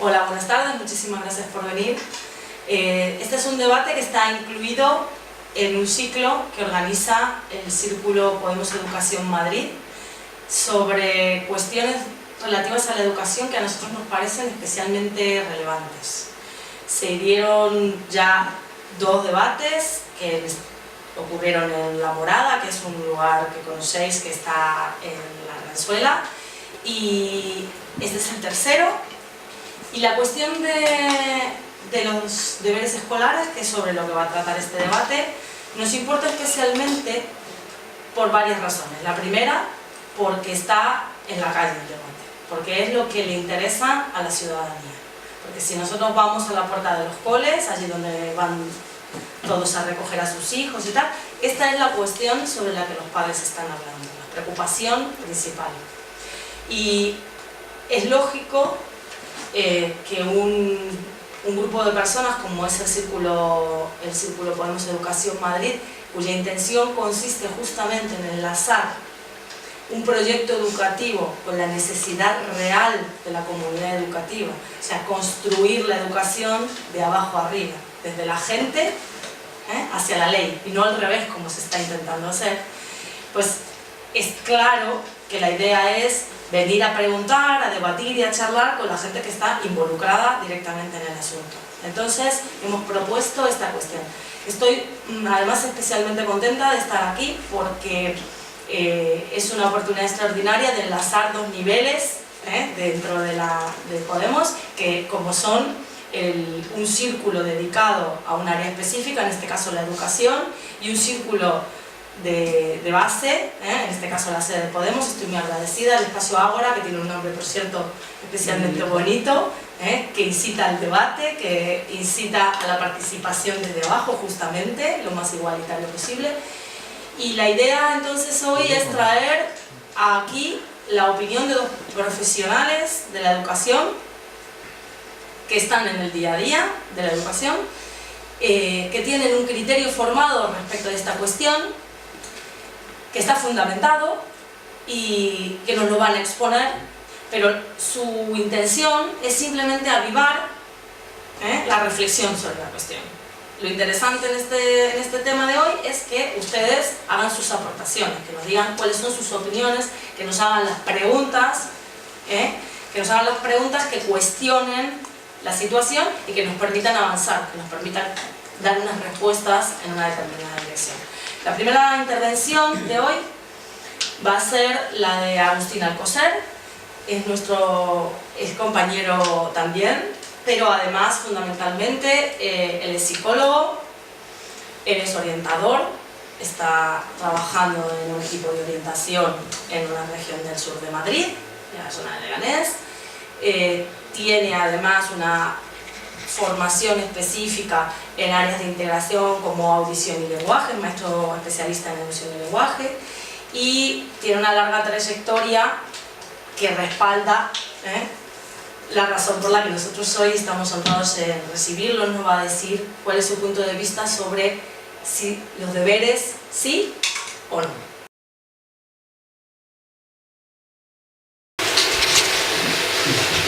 Hola, buenas tardes, muchísimas gracias por venir. Este es un debate que está incluido en un ciclo que organiza el Círculo Podemos Educación Madrid sobre cuestiones relativas a la educación que a nosotros nos parecen especialmente relevantes. Se dieron ya 2 debates que ocurrieron en La Morada, que es un lugar que conocéis que está en la Arganzuela, y este es el tercero. Y la cuestión de los deberes escolares, que es sobre lo que va a tratar este debate, nos importa especialmente por varias razones. La primera, porque está en la calle el debate, porque es lo que le interesa a la ciudadanía. Porque si nosotros vamos a la puerta de los coles, allí donde van todos a recoger a sus hijos y tal, esta es la cuestión sobre la que los padres están hablando, la preocupación principal. Y es lógico que un grupo de personas como es el Círculo Podemos Educación Madrid, cuya intención consiste justamente en enlazar un proyecto educativo con la necesidad real de la comunidad educativa, o sea, construir la educación de abajo arriba, desde la gente hacia la ley, y no al revés como se está intentando hacer, pues es claro que la idea es venir a preguntar, a debatir y a charlar con la gente que está involucrada directamente en el asunto. Entonces hemos propuesto esta cuestión. Estoy además especialmente contenta de estar aquí porque es una oportunidad extraordinaria de enlazar 2 niveles dentro de Podemos, que como son un círculo dedicado a un área específica, en este caso la educación, y un círculo de base, en este caso la sede de Podemos. Estoy muy agradecida al Espacio Ágora, que tiene un nombre, por cierto, especialmente bonito, que incita al debate, que incita a la participación desde abajo, justamente, lo más igualitario posible. Y la idea entonces hoy es traer aquí la opinión de 2 profesionales de la educación que están en el día a día de la educación, que tienen un criterio formado respecto de esta cuestión, que está fundamentado y que nos lo van a exponer, pero su intención es simplemente avivar la reflexión sobre la cuestión. Lo interesante en este tema de hoy es que ustedes hagan sus aportaciones, que nos digan cuáles son sus opiniones, que nos hagan las preguntas, que cuestionen la situación y que nos permitan avanzar, que nos permitan dar unas respuestas en una determinada dirección. La primera intervención de hoy va a ser la de Agustín Alcocer, es compañero también, pero además fundamentalmente él es psicólogo, él es orientador, está trabajando en un equipo de orientación en una región del sur de Madrid, en la zona de Leganés, tiene además una formación específica en áreas de integración como audición y lenguaje, maestro especialista en audición y lenguaje, y tiene una larga trayectoria que respalda la razón por la que nosotros hoy estamos honrados en recibirlo. Nos va a decir cuál es su punto de vista sobre si los deberes sí o no.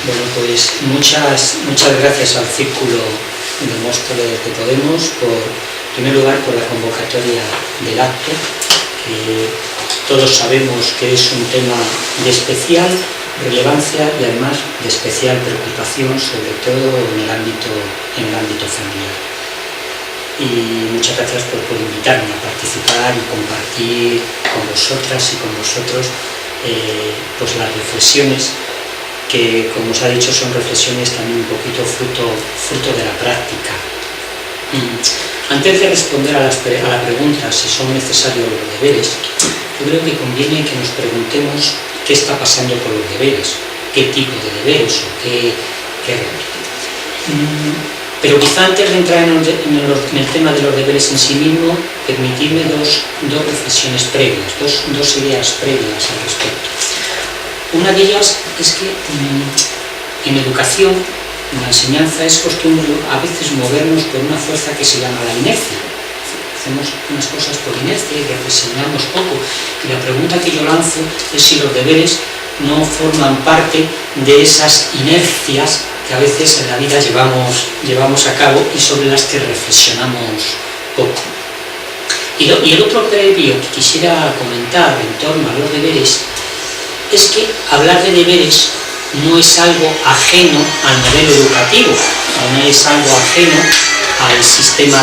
Bueno, pues muchas gracias al Círculo de Móstoles de Podemos, en primer lugar por la convocatoria del acto, que todos sabemos que es un tema de especial relevancia y además de especial preocupación, sobre todo en el ámbito familiar. Y muchas gracias por invitarme a participar y compartir con vosotras y con vosotros pues las reflexiones que, como os ha dicho, son reflexiones también un poquito fruto de la práctica. Antes de responder a la pregunta si son necesarios los deberes, yo creo que conviene que nos preguntemos qué está pasando con los deberes, qué tipo de deberes o qué. Pero quizá antes de entrar en el tema de los deberes en sí mismo, permitidme dos reflexiones previas, dos ideas previas al respecto. Una de ellas es que en educación, en la enseñanza, es costumbre a veces movernos por una fuerza que se llama la inercia. Hacemos unas cosas por inercia y reflexionamos poco. Y la pregunta que yo lanzo es si los deberes no forman parte de esas inercias que a veces en la vida llevamos a cabo y sobre las que reflexionamos poco. Y el otro previo que quisiera comentar en torno a los deberes es que hablar de deberes no es algo ajeno al modelo educativo, no es algo ajeno al sistema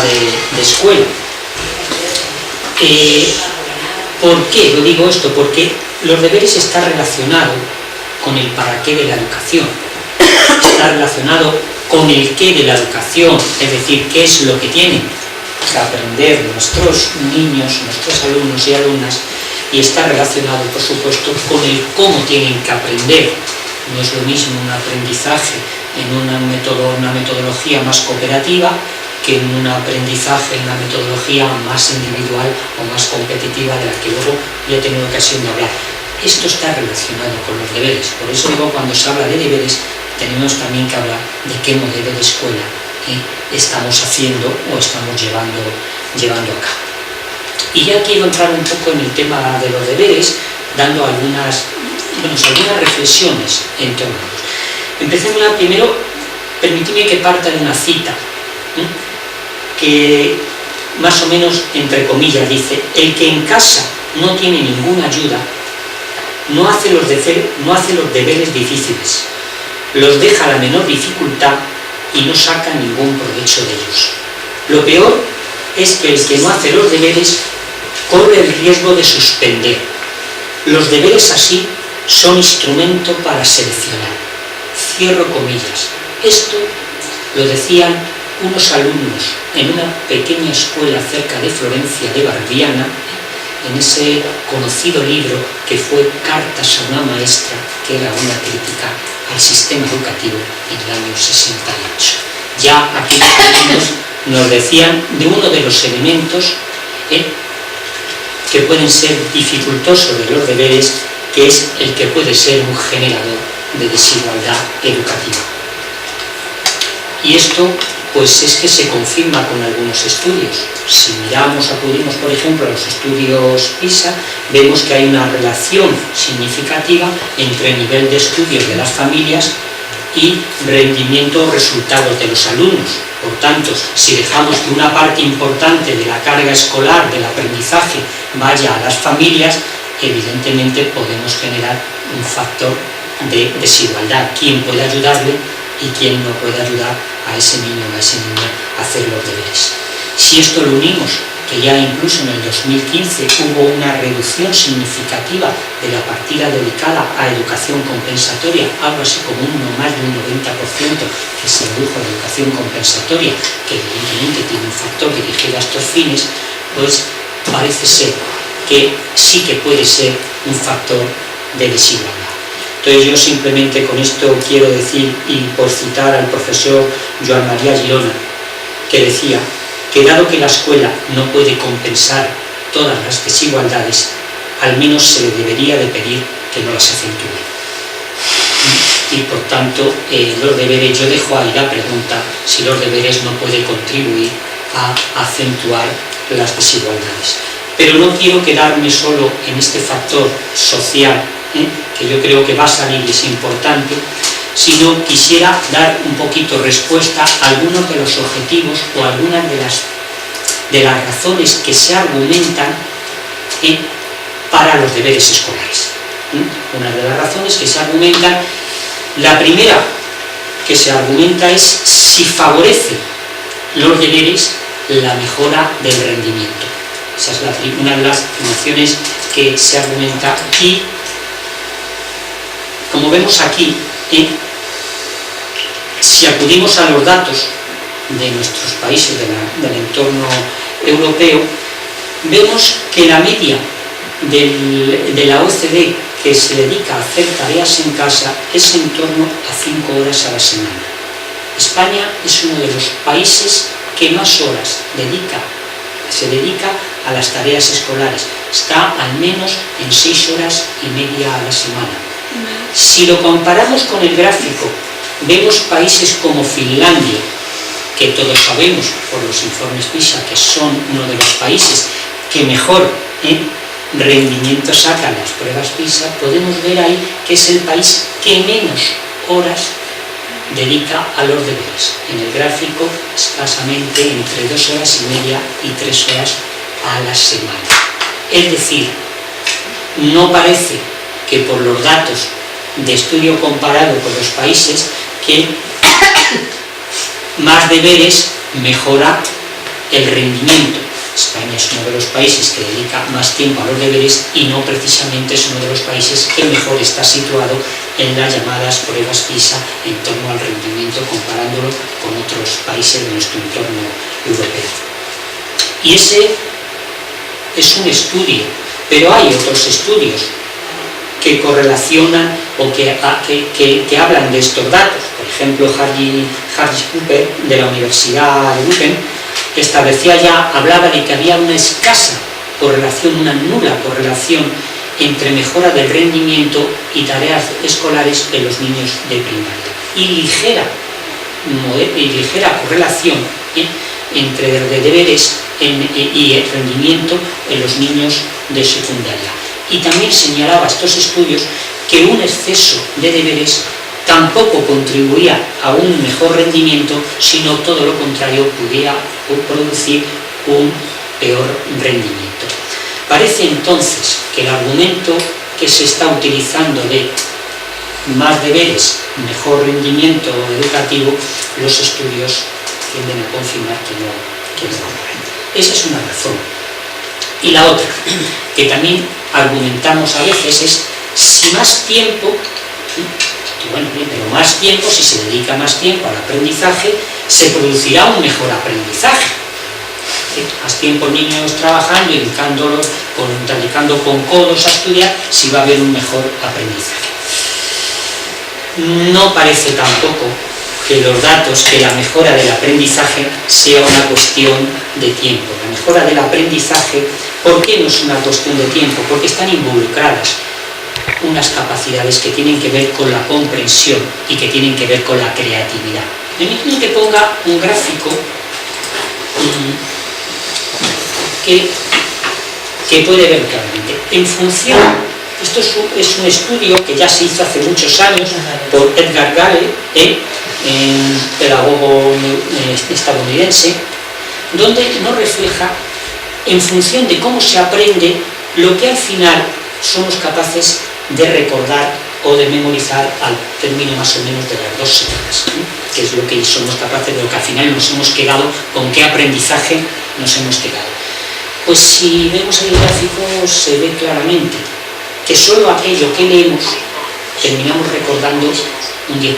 de escuela. ¿Por qué lo digo esto? Porque los deberes están relacionados con el para qué de la educación, está relacionado con el qué de la educación, es decir, qué es lo que tienen que aprender nuestros niños, nuestros alumnos y alumnas, y está relacionado, por supuesto, con el cómo tienen que aprender. No es lo mismo un aprendizaje en una metodología más cooperativa que en un aprendizaje en una metodología más individual o más competitiva, de la que luego yo he tenido ocasión de hablar. Esto está relacionado con los deberes, por eso digo, cuando se habla de deberes tenemos también que hablar de qué modelo de escuela estamos haciendo o estamos llevando a cabo. Y ya quiero entrar un poco en el tema de los deberes, dando algunas reflexiones en torno a ellos. Empecemos primero, permitidme que parta de una cita, que más o menos, entre comillas, dice: el que en casa no tiene ninguna ayuda, no hace los deberes difíciles, los deja a la menor dificultad y no saca ningún provecho de ellos. Lo peor es que el que no hace los deberes corre el riesgo de suspender. Los deberes así son instrumento para seleccionar. Cierro comillas. Esto lo decían unos alumnos en una pequeña escuela cerca de Florencia de Barbiana, en ese conocido libro que fue Cartas a una maestra, que era una crítica al sistema educativo en el año 68. Ya aquellos alumnos nos decían de uno de los elementos que pueden ser dificultosos de los deberes, que es el que puede ser un generador de desigualdad educativa. Y esto pues es que se confirma con algunos estudios. Si acudimos por ejemplo a los estudios PISA, vemos que hay una relación significativa entre el nivel de estudios de las familias y rendimiento o resultados de los alumnos. Por tanto, si dejamos que una parte importante de la carga escolar, del aprendizaje, vaya a las familias, evidentemente podemos generar un factor de desigualdad. ¿Quién puede ayudarle y quién no puede ayudar a ese niño o a esa niña a hacer los deberes? Si esto lo unimos, que ya incluso en el 2015 hubo una reducción significativa de la partida dedicada a educación compensatoria, algo así como más de un 90% que se redujo a educación compensatoria, que evidentemente tiene un factor dirigido a estos fines, pues parece ser que sí que puede ser un factor de desigualdad. Entonces yo simplemente con esto quiero decir, y por citar al profesor Joan María Girona, que decía que dado que la escuela no puede compensar todas las desigualdades, al menos se le debería de pedir que no las acentúe. Y por tanto, los deberes, yo dejo ahí la pregunta, si los deberes no pueden contribuir a acentuar las desigualdades. Pero no quiero quedarme solo en este factor social, que yo creo que va a salir y es importante, sino quisiera dar un poquito respuesta a algunos de los objetivos o algunas de las razones que se argumentan para los deberes escolares. Una de las razones que se argumentan, la primera que se argumenta es si favorece los deberes la mejora del rendimiento. Esa es una de las afirmaciones que se argumenta, y como vemos aquí, si acudimos a los datos de nuestros países del entorno europeo, vemos que la media de la OCDE que se dedica a hacer tareas en casa es en torno a 5 horas a la semana. España es uno de los países que más horas se dedica a las tareas escolares. Está al menos en 6 horas y media a la semana. Si lo comparamos con el gráfico, vemos países como Finlandia, que todos sabemos por los informes PISA que son uno de los países que mejor rendimiento sacan las pruebas PISA. Podemos ver ahí que es el país que menos horas dedica a los deberes. En el gráfico, escasamente entre 2 horas y media y 3 horas a la semana. Es decir, no parece que por los datos de estudio comparado con los países, que más deberes mejora el rendimiento. España es uno de los países que dedica más tiempo a los deberes y no precisamente es uno de los países que mejor está situado en las llamadas pruebas PISA en torno al rendimiento, comparándolo con otros países de nuestro entorno europeo. Y ese es un estudio, pero hay otros estudios que correlacionan o que hablan de estos datos. Por ejemplo, Harry Cooper, de la Universidad de Duke, hablaba de que había una escasa correlación, una nula correlación entre mejora del rendimiento y tareas escolares en los niños de primaria. Y ligera correlación entre deberes y el rendimiento en los niños de secundaria. Y también señalaba estos estudios que un exceso de deberes tampoco contribuía a un mejor rendimiento, sino todo lo contrario, pudiera producir un peor rendimiento. Parece entonces que el argumento que se está utilizando de más deberes, mejor rendimiento educativo, los estudios tienden a confirmar que no ocurre. Esa es una razón. Y la otra, que también argumentamos a veces, es si más tiempo, bueno, pero más tiempo, si se dedica más tiempo al aprendizaje, se producirá un mejor aprendizaje. Más tiempo niños trabajando, dedicando con codos a estudiar, si va a haber un mejor aprendizaje. No parece tampoco que los datos, que la mejora del aprendizaje sea una cuestión de tiempo. La mejora del aprendizaje, ¿por qué no es una cuestión de tiempo? Porque están involucradas unas capacidades que tienen que ver con la comprensión y que tienen que ver con la creatividad. Permíteme que ponga un gráfico que puede ver claramente. En función, esto es un estudio que ya se hizo hace muchos años por Edgar Gale, pedagogo estadounidense, donde nos refleja, en función de cómo se aprende, lo que al final somos capaces de recordar o de memorizar al término más o menos de las 2 semanas, que es lo que somos capaces, de lo que al final nos hemos quedado, con qué aprendizaje nos hemos quedado. Pues si vemos el gráfico se ve claramente que solo aquello que leemos terminamos recordando un 10%.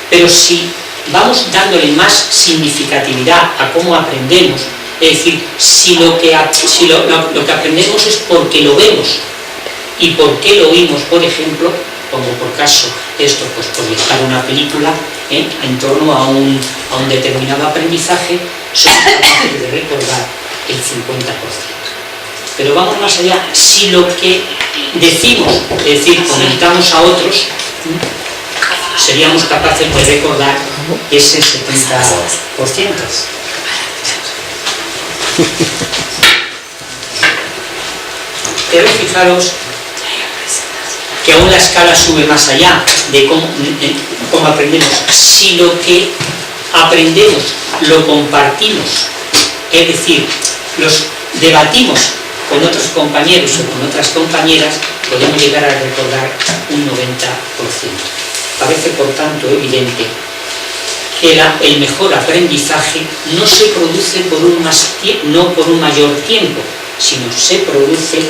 Pero si vamos dándole más significatividad a cómo aprendemos, es decir, si lo que aprendemos es porque lo vemos y por qué lo oímos, por ejemplo, como por caso esto, pues proyectar una película en torno a un determinado aprendizaje, somos capaces de recordar el 50%. Pero vamos más allá, si lo que decimos, es decir, comentamos a otros, seríamos capaces de recordar ese 70%. Pero fijaros que aún la escala sube más allá de cómo aprendemos. Si lo que aprendemos lo compartimos, es decir, los debatimos con otros compañeros o con otras compañeras, podemos llegar a recordar un 90%. Parece, por tanto, evidente que el mejor aprendizaje no se produce no por un mayor tiempo, sino se produce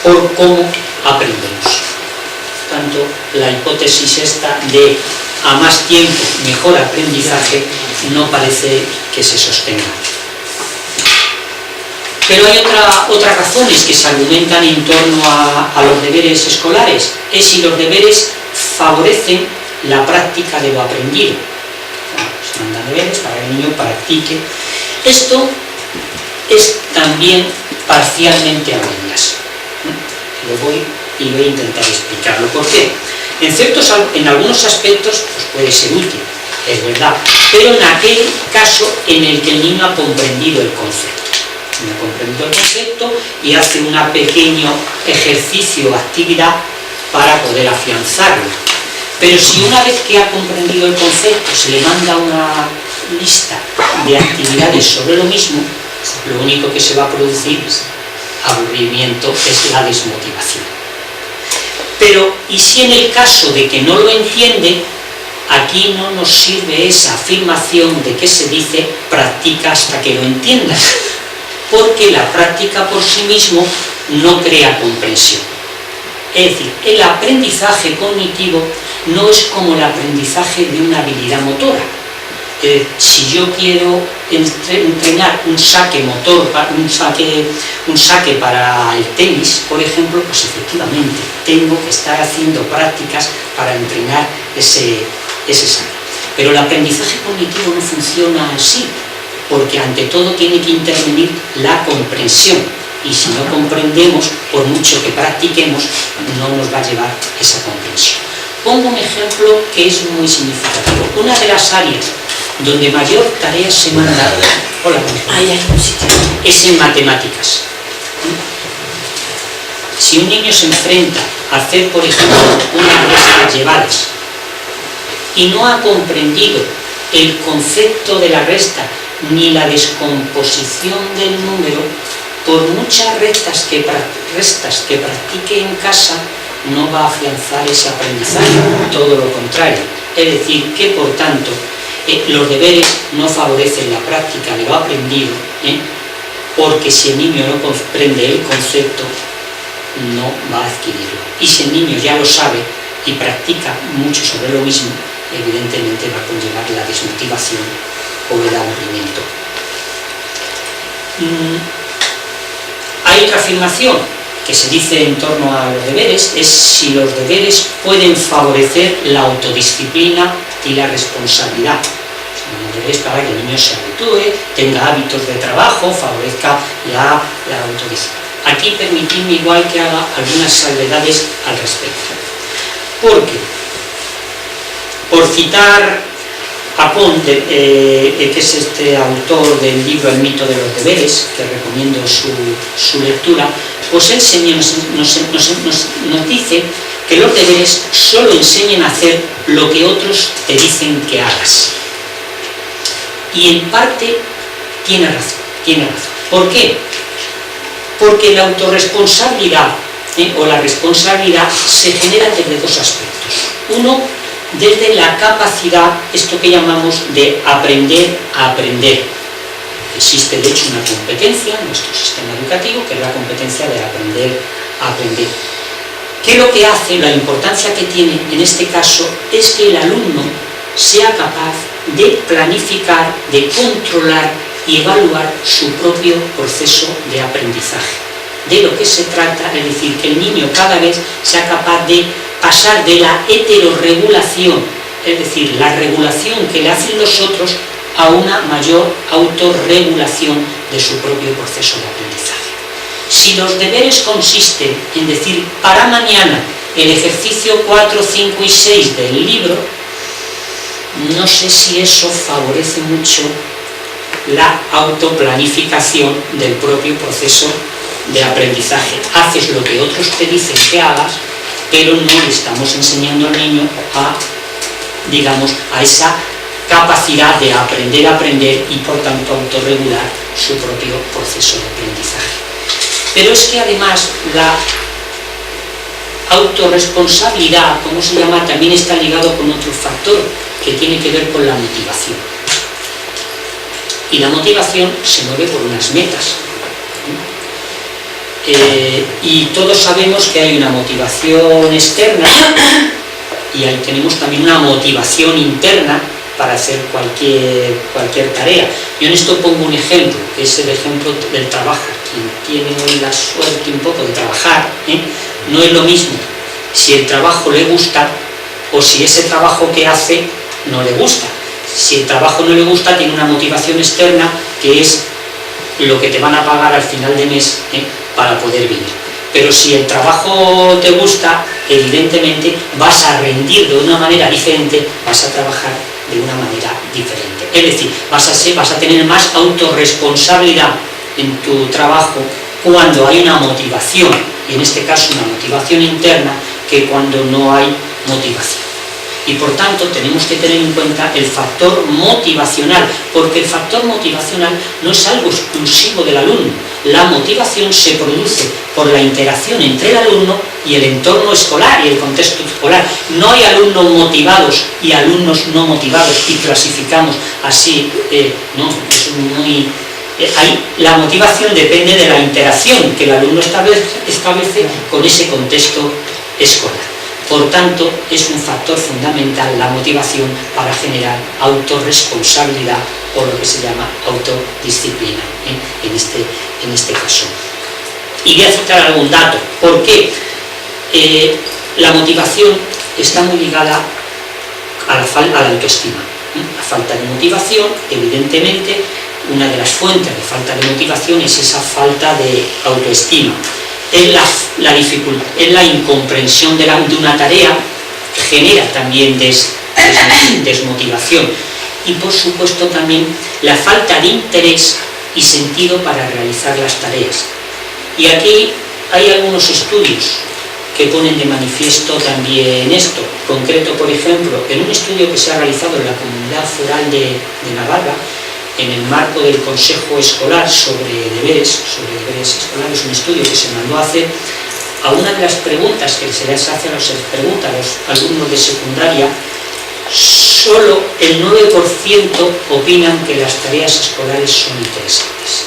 por cómo aprendemos. Por tanto, la hipótesis esta de a más tiempo, mejor aprendizaje, no parece que se sostenga. Pero hay otras razones que se argumentan en torno a los deberes escolares. Es si los deberes favorecen la práctica de lo aprendido. Se mandan deberes para que el niño practique. Esto es también parcialmente a medias. Voy a intentar explicarlo. ¿Por qué? En algunos aspectos pues puede ser útil, es verdad, pero en aquel caso en el que el niño ha comprendido el concepto. Y hace un pequeño ejercicio o actividad para poder afianzarlo. Pero si una vez que ha comprendido el concepto se le manda una lista de actividades sobre lo mismo, lo único que se va a producir es aburrimiento, es la desmotivación. Pero, ¿y si en el caso de que no lo entiende, aquí no nos sirve esa afirmación de que se dice practica hasta que lo entiendas? Porque la práctica por sí mismo no crea comprensión. Es decir, el aprendizaje cognitivo no es como el aprendizaje de una habilidad motora. Si yo quiero entrenar un saque motor, un saque para el tenis, por ejemplo, pues efectivamente tengo que estar haciendo prácticas para entrenar ese saque. Pero el aprendizaje cognitivo no funciona así, porque ante todo tiene que intervenir la comprensión. Y si no comprendemos, por mucho que practiquemos, no nos va a llevar esa comprensión. Pongo un ejemplo que es muy significativo. Una de las áreas donde mayor tarea se manda es en matemáticas. Si un niño se enfrenta a hacer, por ejemplo, unas restas llevadas y no ha comprendido el concepto de la resta ni la descomposición del número, por muchas restas que practique en casa, no va a afianzar ese aprendizaje, todo lo contrario. Es decir, que por tanto, los deberes no favorecen la práctica de lo aprendido, porque si el niño no comprende el concepto, no va a adquirirlo. Y si el niño ya lo sabe y practica mucho sobre lo mismo, evidentemente va a conllevar la desmotivación o el aburrimiento. Hay otra afirmación que se dice en torno a los deberes, es si los deberes pueden favorecer la autodisciplina y la responsabilidad. Los deberes para que el niño se habitúe, tenga hábitos de trabajo, favorezca la autodisciplina. Aquí permitidme igual que haga algunas salvedades al respecto. Porque, por citar a Ponte, que es este autor del libro El mito de los deberes, que recomiendo su lectura, pues él nos dice que los deberes solo enseñan a hacer lo que otros te dicen que hagas. Y en parte tiene razón. ¿Por qué? Porque la autorresponsabilidad o la responsabilidad se genera desde dos aspectos. Uno, desde la capacidad, esto que llamamos de aprender a aprender. Existe de hecho una competencia en nuestro sistema educativo, que es la competencia de aprender a aprender. ¿Qué es lo que hace? La importancia que tiene en este caso es que el alumno sea capaz de planificar, de controlar y evaluar su propio proceso de aprendizaje. De lo que se trata, es decir, que el niño cada vez sea capaz de pasar de la heterorregulación, es decir, la regulación que le hacen los otros, a una mayor autorregulación de su propio proceso de aprendizaje. Si los deberes consisten en decir para mañana el ejercicio 4, 5 y 6 del libro, no sé si eso favorece mucho la autoplanificación del propio proceso de aprendizaje. Haces lo que otros te dicen que hagas, pero no le estamos enseñando al niño a esa capacidad de aprender a aprender y por tanto autorregular su propio proceso de aprendizaje. Pero es que además la autorresponsabilidad, como se llama, también está ligado con otro factor que tiene que ver con la motivación. Y la motivación se mueve por unas metas. Y todos sabemos que hay una motivación externa y ahí tenemos también una motivación interna para hacer cualquier tarea. Yo en esto pongo un ejemplo, que es el ejemplo del trabajo. Quien tiene hoy la suerte un poco de trabajar, no es lo mismo si el trabajo le gusta o si ese trabajo que hace no le gusta. Si el trabajo no le gusta, tiene una motivación externa que es lo que te van a pagar al final de mes para poder vivir. Pero si el trabajo te gusta, evidentemente vas a rendir de una manera diferente, vas a trabajar de una manera diferente. Es decir, vas a tener más autorresponsabilidad en tu trabajo cuando hay una motivación, y en este caso una motivación interna, que cuando no hay motivación. y por tanto tenemos que tener en cuenta el factor motivacional, porque el factor motivacional no es algo exclusivo del alumno. La motivación se produce por la interacción entre el alumno y el entorno escolar y el contexto escolar. No hay alumnos motivados y alumnos no motivados y clasificamos así, no, es muy... la motivación depende de la interacción que el alumno establece con ese contexto escolar. Por tanto, es un factor fundamental la motivación para generar autorresponsabilidad o lo que se llama autodisciplina, en este caso. Y voy a citar algún dato. ¿Por qué? La motivación está muy ligada a la autoestima. La falta de motivación, evidentemente, una de las fuentes de falta de motivación es esa falta de autoestima. Es la dificultad, es la incomprensión de una tarea, genera también desmotivación. Y por supuesto también la falta de interés y sentido para realizar las tareas. Y aquí hay algunos estudios que ponen de manifiesto también esto. Concreto, por ejemplo, en un estudio que se ha realizado en la Comunidad Foral de Navarra, en el marco del Consejo Escolar sobre deberes escolares, un estudio que se mandó a hacer, a una de las preguntas que se les hace a los alumnos de secundaria, solo el 9% opinan que las tareas escolares son interesantes.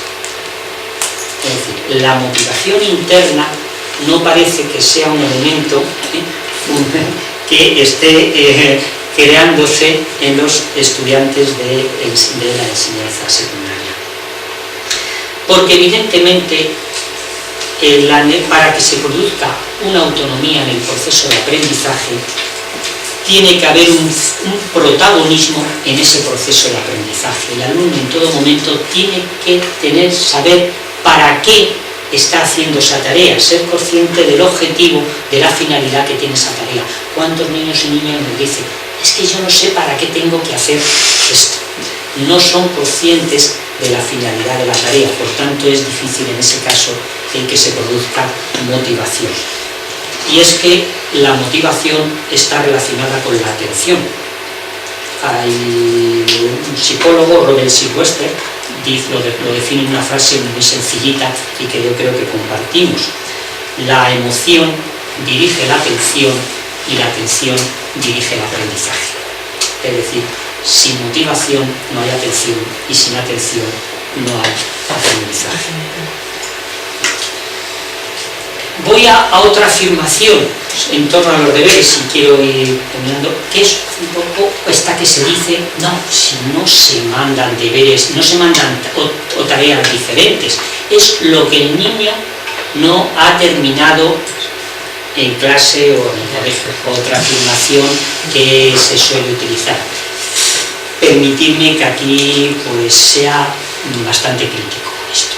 Es decir, la motivación interna no parece que sea un elemento que esté creándose en los estudiantes de la enseñanza secundaria. Porque evidentemente, para que se produzca una autonomía en el proceso de aprendizaje, tiene que haber un protagonismo en ese proceso de aprendizaje. El alumno en todo momento tiene que saber para qué está haciendo esa tarea, ser consciente del objetivo, de la finalidad que tiene esa tarea. ¿Cuántos niños y niñas nos dicen: es que yo no sé para qué tengo que hacer esto? No son conscientes de la finalidad de la tarea, por tanto es difícil en ese caso el que se produzca motivación. Y es que la motivación está relacionada con la atención. Hay un psicólogo, Robert Silvester, lo define en una frase muy sencillita y que yo creo que compartimos. La emoción dirige la atención y la atención dirige el aprendizaje. Es decir, sin motivación no hay atención y sin atención no hay aprendizaje. Voy a otra afirmación en torno a los deberes y quiero ir poniendo, que es un poco esta que se dice: no, si no se mandan deberes, no se mandan o tareas diferentes, es lo que el niño no ha terminado en clase o en el colegio. Otra afirmación que se suele utilizar. Permitidme que aquí pues sea bastante crítico esto.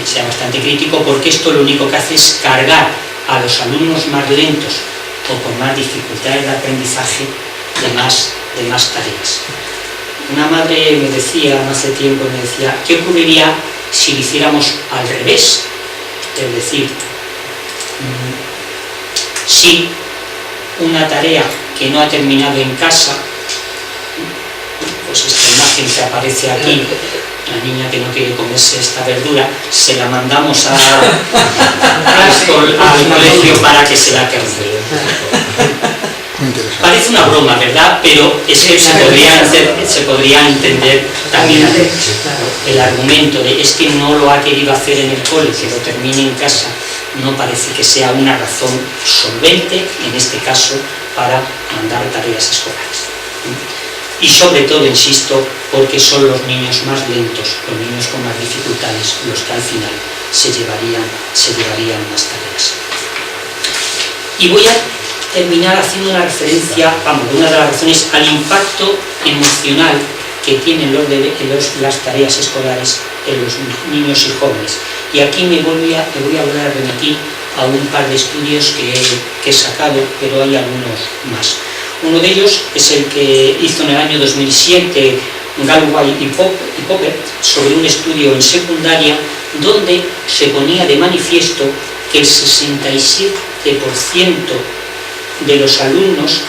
Sea bastante crítico, porque esto lo único que hace es cargar a los alumnos más lentos o con más dificultades de aprendizaje de más tareas. Una madre me decía no hace tiempo, ¿qué ocurriría si lo hiciéramos al revés? Es decir, si una tarea que no ha terminado en casa, pues esta imagen que aparece aquí, la niña que no quiere comerse esta verdura, se la mandamos al colegio para que se la termine. Parece una broma, ¿verdad? Pero es que se podría entender también el argumento de es que no lo ha querido hacer en el cole, que lo termine en casa. No parece que sea una razón solvente, en este caso, para mandar tareas escolares. Y sobre todo, insisto, porque son los niños más lentos, los niños con más dificultades, los que al final se llevarían más tareas. Y voy a terminar haciendo una referencia, una de las razones al impacto emocional que tienen las tareas escolares en los niños y jóvenes. Y aquí me voy a volver a remitir a un par de estudios que he sacado, pero hay algunos más. Uno de ellos es el que hizo en el año 2007 Galloway y Popper sobre un estudio en secundaria donde se ponía de manifiesto que el 67% de los alumnos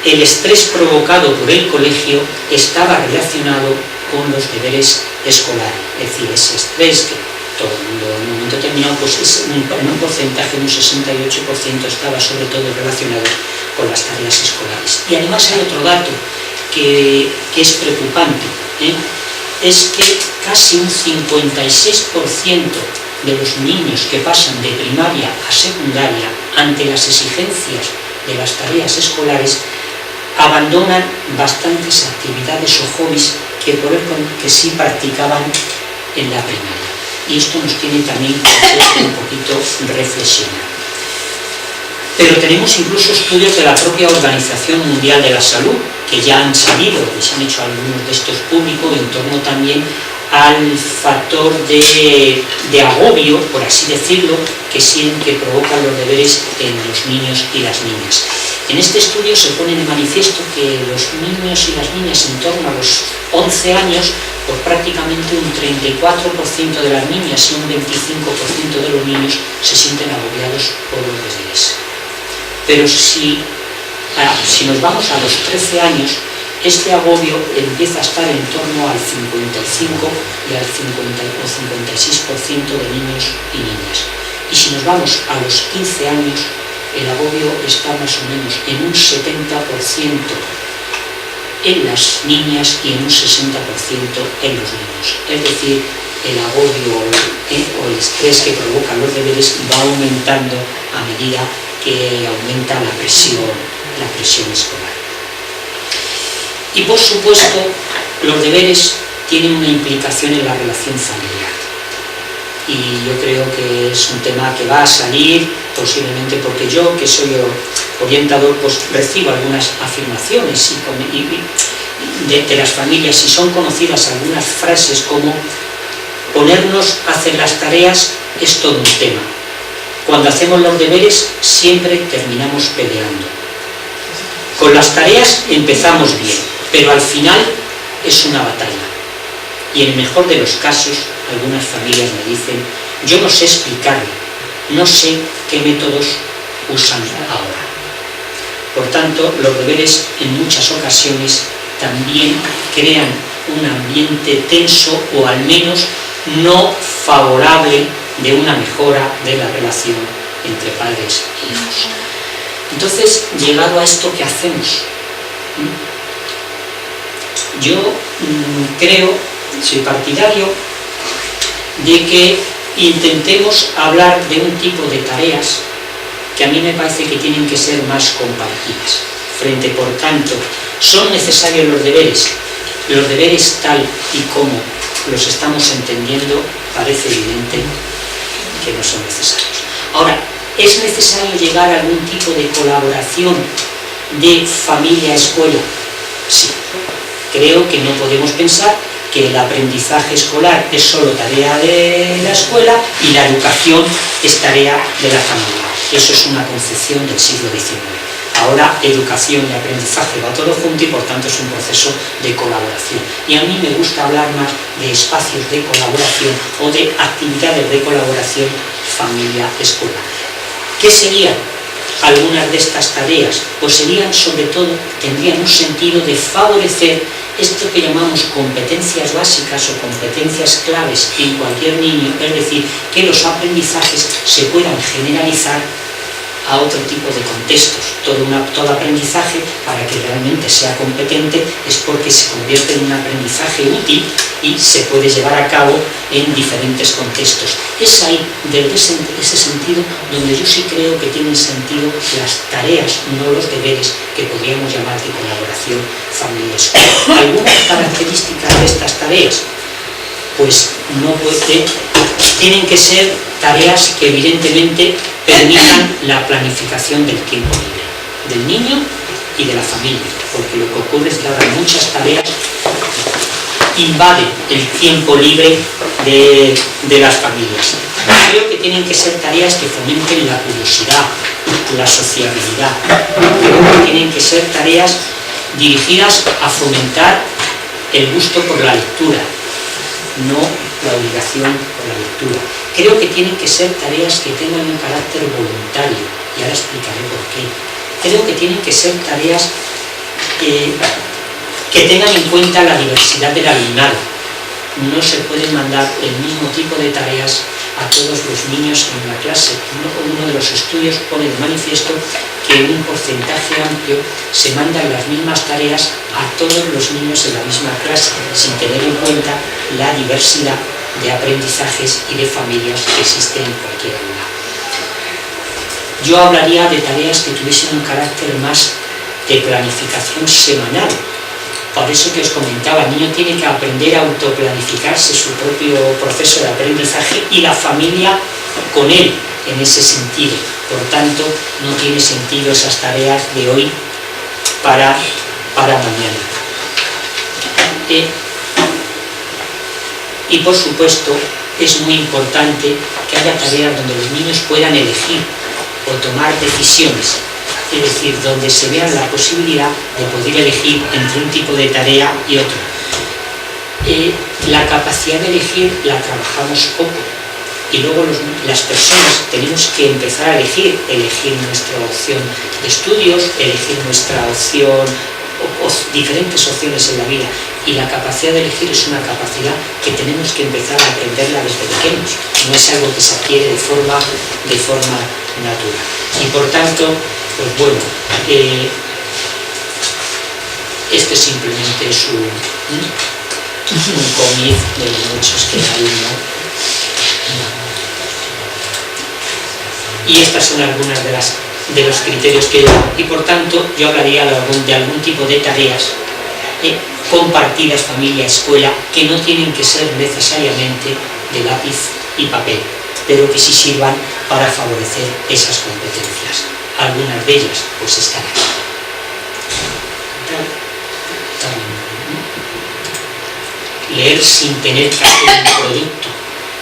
el estrés provocado por el colegio estaba relacionado con los deberes escolares. Es decir, ese estrés que todo el mundo en un momento determinado, pues en un porcentaje de un 68% estaba sobre todo relacionado con las tareas escolares. Y además hay otro dato que es preocupante, es que casi un 56% de los niños que pasan de primaria a secundaria ante las exigencias de las tareas escolares abandonan bastantes actividades o hobbies que sí practicaban en la primaria. Y esto nos tiene también que hacer un poquito reflexionar. Pero tenemos incluso estudios de la propia Organización Mundial de la Salud, que ya han salido, y se han hecho algunos de estos públicos, en torno también al factor de agobio, por así decirlo, que provocan los deberes en los niños y las niñas. En este estudio se pone de manifiesto que los niños y las niñas en torno a los 11 años, pues prácticamente un 34% de las niñas y un 25% de los niños se sienten agobiados por los deberes. Pero si nos vamos a los 13 años, este agobio empieza a estar en torno al 55 y al 50 o 56% de niños y niñas. Y si nos vamos a los 15 años, el agobio está más o menos en un 70% en las niñas y en un 60% en los niños. Es decir, el agobio o el estrés que provocan los deberes va aumentando a medida que aumenta la presión escolar. Y por supuesto, los deberes tienen una implicación en la relación familiar. Y yo creo que es un tema que va a salir, posiblemente porque yo, que soy orientador, pues recibo algunas afirmaciones de las familias, y son conocidas algunas frases como: ponernos a hacer las tareas es todo un tema. Cuando hacemos los deberes siempre terminamos peleando. Con las tareas empezamos bien, pero al final es una batalla. Y en el mejor de los casos, algunas familias me dicen: yo no sé explicarlo, no sé qué métodos usan ahora. Por tanto, los deberes en muchas ocasiones también crean un ambiente tenso, o al menos no favorable, de una mejora de la relación entre padres e hijos. Entonces, llegado a esto, ¿qué hacemos? Yo soy partidario de que intentemos hablar de un tipo de tareas que a mí me parece que tienen que ser más compartidas. Por tanto, ¿son necesarios los deberes? Los deberes tal y como los estamos entendiendo, parece evidente que no son necesarios. Ahora, ¿es necesario llegar a algún tipo de colaboración de familia-escuela? Sí. Creo que no podemos pensar que el aprendizaje escolar es solo tarea de la escuela y la educación es tarea de la familia. Eso es una concepción del siglo XIX. Ahora educación y aprendizaje va todo junto, y por tanto es un proceso de colaboración. Y a mí me gusta hablar más de espacios de colaboración o de actividades de colaboración familia-escuela. ¿Qué serían algunas de estas tareas? Pues serían, sobre todo, tendrían un sentido de favorecer esto que llamamos competencias básicas o competencias claves en cualquier niño, es decir, que los aprendizajes se puedan generalizar a otro tipo de contextos. Todo aprendizaje, para que realmente sea competente, es porque se convierte en un aprendizaje útil y se puede llevar a cabo en diferentes contextos. Es ahí, desde ese sentido, donde yo sí creo que tienen sentido las tareas, no los deberes, que podríamos llamar de colaboración familiar-escuela. Algunas características de estas tareas, pues tienen que ser tareas que evidentemente permitan la planificación del tiempo libre del niño y de la familia, porque lo que ocurre es que ahora muchas tareas invaden el tiempo libre de las familias. Creo que tienen que ser tareas que fomenten la curiosidad, la sociabilidad. Creo que tienen que ser tareas dirigidas a fomentar el gusto por la lectura, no la obligación por la lectura. Creo que tienen que ser tareas que tengan un carácter voluntario, y ahora explicaré por qué. Creo que tienen que ser tareas que tengan en cuenta la diversidad del alumnado. No se pueden mandar el mismo tipo de tareas a todos los niños en la clase. Uno de los estudios pone de manifiesto que un porcentaje amplio se mandan las mismas tareas a todos los niños en la misma clase, sin tener en cuenta la diversidad de aprendizajes y de familias que existen en cualquier aula. Yo hablaría de tareas que tuviesen un carácter más de planificación semanal. Por eso que os comentaba, el niño tiene que aprender a autoplanificarse su propio proceso de aprendizaje y la familia con él en ese sentido. Por tanto, no tiene sentido esas tareas de hoy para mañana. Y por supuesto, es muy importante que haya tareas donde los niños puedan elegir o tomar decisiones. Es decir, donde se vea la posibilidad de poder elegir entre un tipo de tarea y otro. La capacidad de elegir la trabajamos poco y luego las personas tenemos que empezar a elegir nuestra opción de estudios, elegir nuestra opción o diferentes opciones en la vida, y la capacidad de elegir es una capacidad que tenemos que empezar a aprenderla desde pequeños, no es algo que se adquiere de forma natural. Y por tanto, pues bueno, este simplemente es un cómic de los muchos que hay, ¿no? Y estas son algunas de los criterios que y por tanto yo hablaría de algún tipo de tareas compartidas familia-escuela, que no tienen que ser necesariamente de lápiz y papel, pero que sí sirvan para favorecer esas competencias. Algunas de ellas pues están aquí. Leer sin tener que hacer un producto.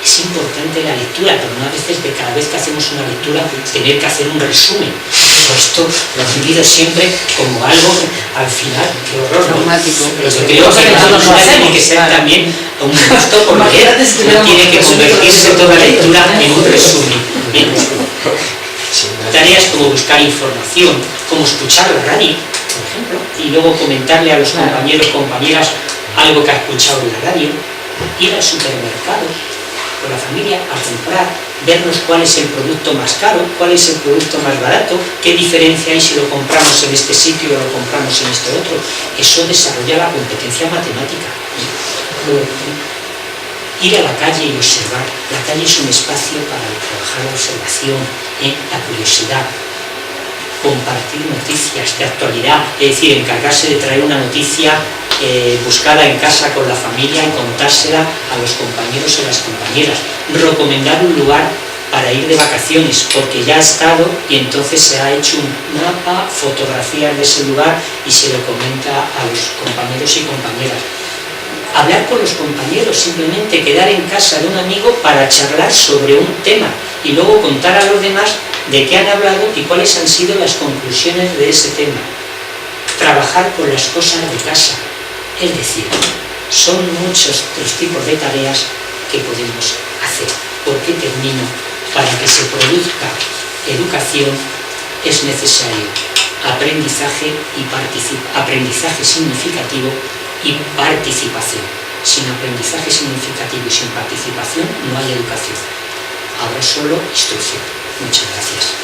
Es importante la lectura, pero no a veces de cada vez que hacemos una lectura tener que hacer un resumen. Pero esto lo he vivido siempre como algo, al final, qué horror, ¿no? Pero yo creo que la lectura tiene que ser también un gusto por leer, no tiene que convertirse toda la lectura en un resumen. Bien. Tareas como buscar información, como escuchar la radio, por ejemplo, y luego comentarle a los compañeros, compañeras algo que ha escuchado en la radio, ir al supermercado con la familia a comprar, vernos cuál es el producto más caro, cuál es el producto más barato, qué diferencia hay si lo compramos en este sitio o lo compramos en este otro. Eso desarrolla la competencia matemática. Ir a la calle y observar. La calle es un espacio para trabajar la observación, la curiosidad, compartir noticias de actualidad, es decir, encargarse de traer una noticia buscada en casa con la familia y contársela a los compañeros y las compañeras. Recomendar un lugar para ir de vacaciones, porque ya ha estado y entonces se ha hecho un mapa, fotografías de ese lugar y se lo comenta a los compañeros y compañeras. Hablar con los compañeros, simplemente quedar en casa de un amigo para charlar sobre un tema y luego contar a los demás de qué han hablado y cuáles han sido las conclusiones de ese tema. Trabajar con las cosas de casa, es decir, son muchos los tipos de tareas que podemos hacer. ¿Por qué termino? Para que se produzca educación es necesario aprendizaje significativo y participación. Sin aprendizaje significativo y sin participación no hay educación. Habrá solo instrucción. Muchas gracias.